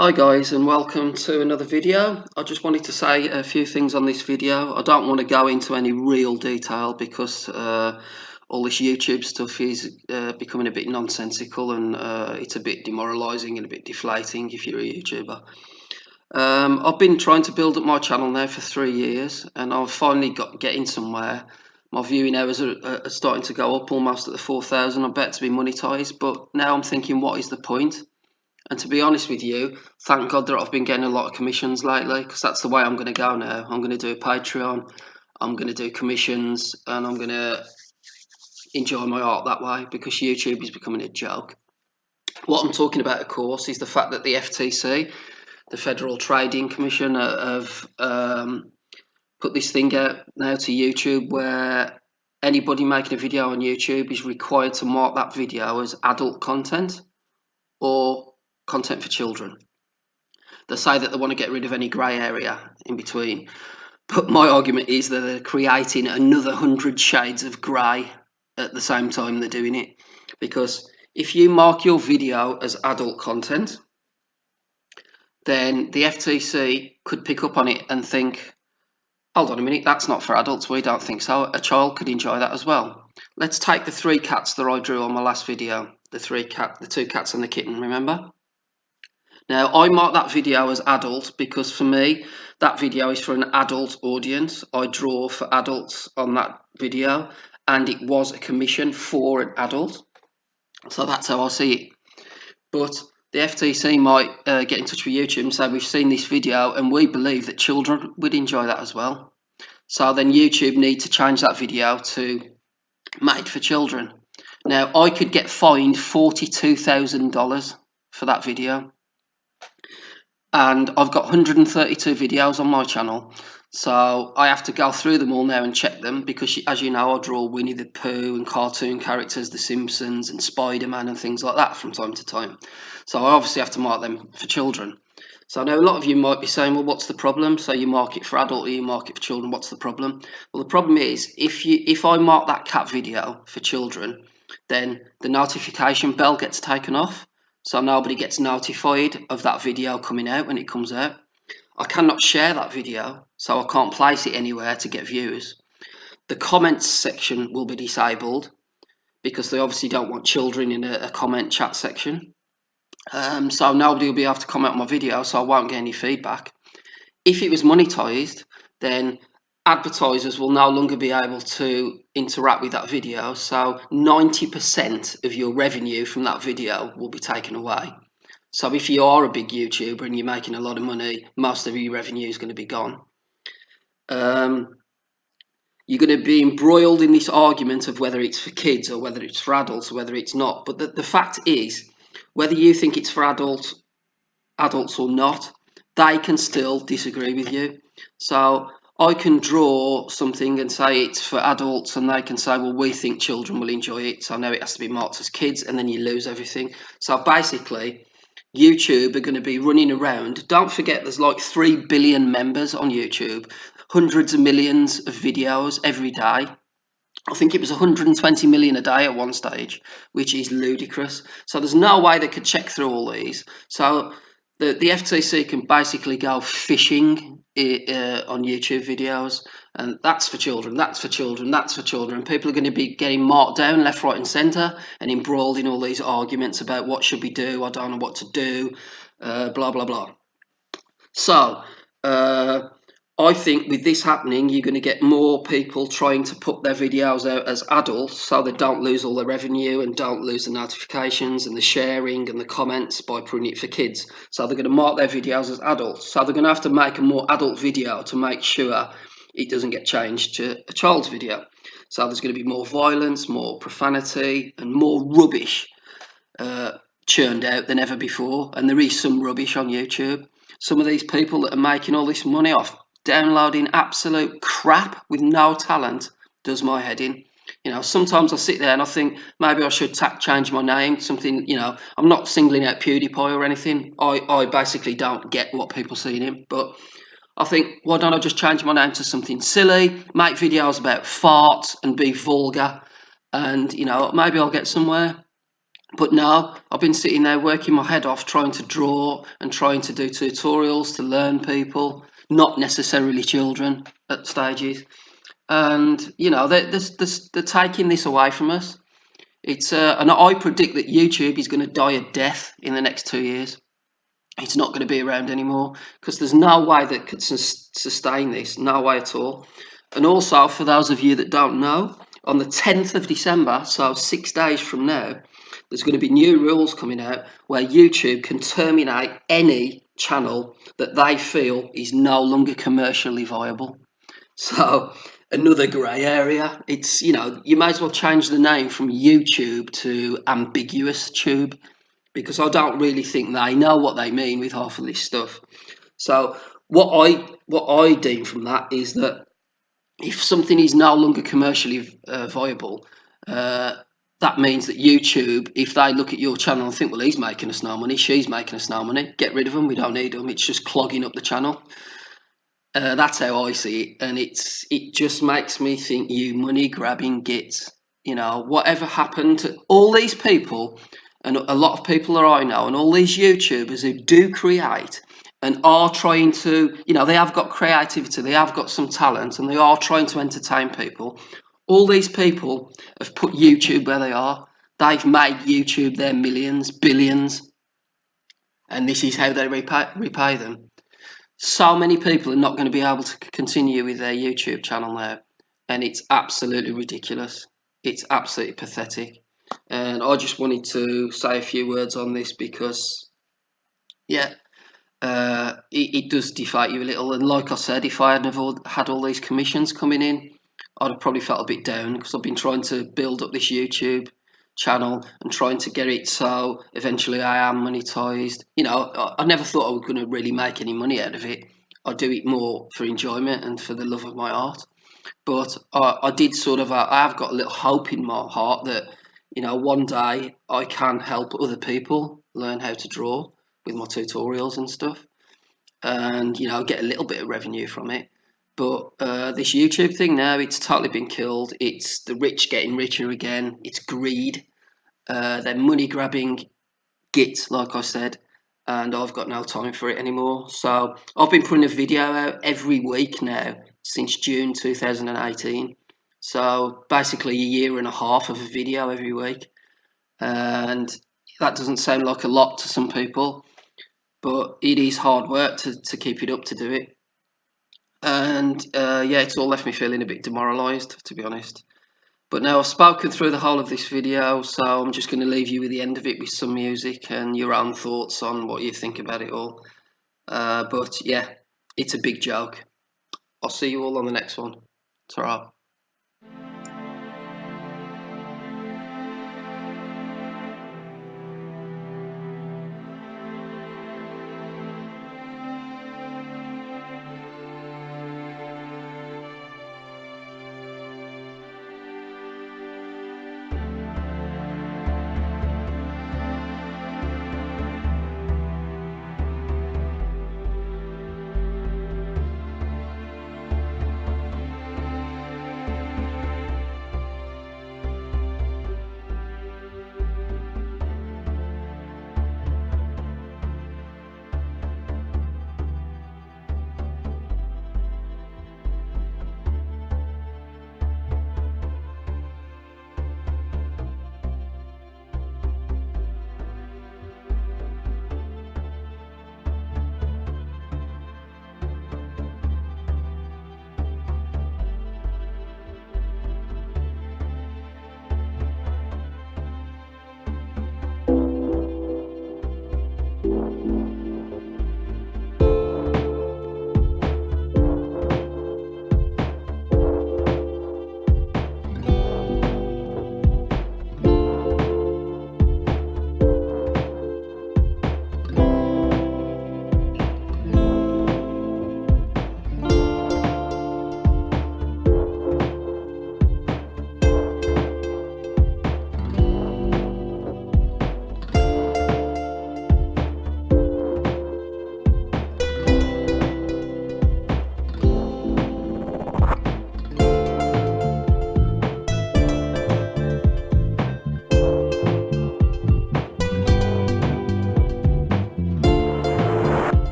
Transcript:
Hi guys, and welcome to another video. I just wanted to say a few things on this video. I don't want to go into any real detail because all this YouTube stuff is becoming a bit nonsensical, and it's a bit demoralising and a bit deflating if you're a YouTuber. I've been trying to build up my channel now for 3 years, and I've finally got getting somewhere. My viewing hours are starting to go up, almost at the 4,000. I'm about to be monetised, but now I'm thinking, what is the point? And to be honest with you, thank God that I've been getting a lot of commissions lately, because that's the way I'm going to go now. I'm going to do a Patreon, I'm going to do commissions, and I'm going to enjoy my art that way, because YouTube is becoming a joke. What I'm talking about, of course, is the fact that the FTC, the Federal Trading Commission, have put this thing out now to YouTube where anybody making a video on YouTube is required to mark that video as adult content or content for children. They say that they want to get rid of any grey area in between, but my argument is that they're creating another 100 shades of grey at the same time they're doing it. Because if you mark your video as adult content, then the FTC could pick up on it and think, hold on a minute, that's not for adults, we don't think so. A child could enjoy that as well. Let's take the 3 cats that I drew on my last video, the 2 cats and the kitten, remember? Now, I mark that video as adult because for me, that video is for an adult audience. I draw for adults on that video, and it was a commission for an adult. So that's how I see it. But the FTC might get in touch with YouTube and say, we've seen this video and we believe that children would enjoy that as well. So then YouTube need to change that video to made for children. Now, I could get fined $42,000 for that video. And I've got 132 videos on my channel, so I have to go through them all now and check them, because as you know, I draw Winnie the Pooh and cartoon characters, The Simpsons and Spider-Man and things like that from time to time, so I obviously have to mark them for children. So I know a lot of you might be saying, well, what's the problem? So you mark it for adult or you mark it for children, what's the problem? Well, the problem is, if I mark that cat video for children, then the notification bell gets taken off. So nobody gets notified of that video coming out when it comes out. I cannot share that video, so I can't place it anywhere to get views. The comments section will be disabled because they obviously don't want children in a comment chat section. So nobody will be able to comment on my video, so I won't get any feedback. If it was monetized, then advertisers will no longer be able to interact with that video, so 90% of your revenue from that video will be taken away. So if you are a big YouTuber and you're making a lot of money, most of your revenue is going to be gone. You're going to be embroiled in this argument of whether it's for kids or whether it's for adults or whether it's not. But the fact is, whether you think it's for adults or not, they can still disagree with you. So I can draw something and say it's for adults, and they can say, well, we think children will enjoy it, so now it has to be marked as kids, and then you lose everything. So basically, YouTube are going to be running around. Don't forget, there's like 3 billion members on YouTube, hundreds of millions of videos every day. I think it was 120 million a day at one stage, which is ludicrous. So there's no way they could check through all these. So the FTC can basically go fishing on YouTube videos, and that's for children, that's for children, that's for children. People are going to be getting marked down left, right and centre and embroiled in all these arguments about what should we do, I don't know what to do, blah, blah, blah. So I think with this happening, you're going to get more people trying to put their videos out as adults so they don't lose all their revenue and don't lose the notifications and the sharing and the comments by putting it for kids. So they're going to mark their videos as adults. So they're going to have to make a more adult video to make sure it doesn't get changed to a child's video. So there's going to be more violence, more profanity and more rubbish churned out than ever before. And there is some rubbish on YouTube. Some of these people that are making all this money off downloading absolute crap with no talent does my head in. You know, sometimes I sit there and I think maybe I should change my name, something, you know, I'm not singling out PewDiePie or anything. I basically don't get what people see in him, but I think, why don't I just change my name to something silly, make videos about farts and be vulgar, and, you know, maybe I'll get somewhere. But now I've been sitting there working my head off trying to draw and trying to do tutorials to learn people, not necessarily children at stages. And you know they're taking this away from us. And I predict that YouTube is going to die a death in the next 2 years. It's not going to be around anymore because there's no way that could sustain this, no way at all. And also, for those of you that don't know, on the 10th of December, so 6 days from now, there's going to be new rules coming out where YouTube can terminate any channel that they feel is no longer commercially viable. So another grey area. It's, you know, you may as well change the name from YouTube to Ambiguous Tube, because I don't really think they know what they mean with half of this stuff. So what I deem from that is that if something is no longer commercially viable, that means that YouTube, if they look at your channel and think, well, he's making us no money, she's making us no money, get rid of them. We don't need them. It's just clogging up the channel. That's how I see it, and it just makes me think, you money grabbing gits. You know, whatever happened to all these people, and a lot of people that I know, and all these YouTubers who do create and are trying to, you know, they have got creativity, they have got some talent, and they are trying to entertain people. All these people have put YouTube where they are. They've made YouTube their millions, billions, and this is how they repay them. So many people are not going to be able to continue with their YouTube channel now, and it's absolutely ridiculous. It's absolutely pathetic. And I just wanted to say a few words on this because, yeah, it does deflate you a little. And like I said, if I hadn't have had all these commissions coming in, I'd have probably felt a bit down because I've been trying to build up this YouTube channel and trying to get it so eventually I am monetized. You know, I never thought I was going to really make any money out of it. I do it more for enjoyment and for the love of my art. But I did sort of, I have got a little hope in my heart that, you know, one day I can help other people learn how to draw with my tutorials and stuff, and, you know, get a little bit of revenue from it. But this YouTube thing now, it's totally been killed. It's the rich getting richer again. It's greed. They're money grabbing git, like I said, and I've got no time for it anymore. So I've been putting a video out every week now since June 2018. So basically a year and a half of a video every week. And that doesn't sound like a lot to some people, but it is hard work to keep it up to do it. And yeah, it's all left me feeling a bit demoralised, to be honest. But now I've spoken through the whole of this video, so I'm just going to leave you with the end of it with some music and your own thoughts on what you think about it all. But yeah, it's a big joke. I'll see you all on the next one. Ta-ra.